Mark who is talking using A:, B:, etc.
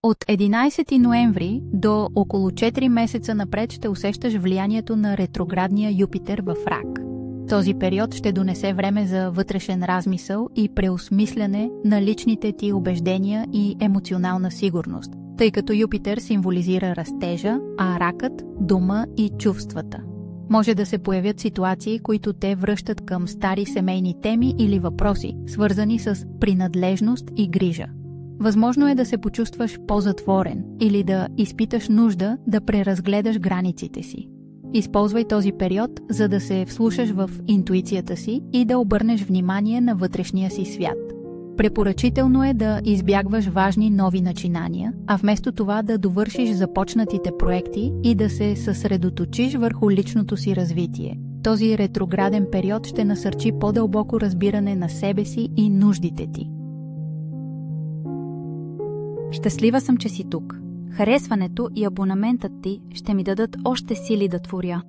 A: От 11 ноември до около 4 месеца напред ще усещаш влиянието на ретроградния Юпитер в Рак. Този период ще донесе време за вътрешен размисъл и преосмисляне на личните ти убеждения и емоционална сигурност, тъй като Юпитер символизира растежа, а Ракът – дума и чувствата. Може да се появят ситуации, които те връщат към стари семейни теми или въпроси, свързани с принадлежност и грижа. Възможно е да се почувстваш по-затворен или да изпиташ нужда да преразгледаш границите си. Използвай този период, за да се вслушаш в интуицията си и да обърнеш внимание на вътрешния си свят. Препоръчително е да избягваш важни нови начинания, а вместо това да довършиш започнатите проекти и да се съсредоточиш върху личното си развитие. Този ретрограден период ще насърчи по-дълбоко разбиране на себе си и нуждите ти.
B: Щастлива съм, че си тук. Харесването и абонаментът ти ще ми дадат още сили да творя.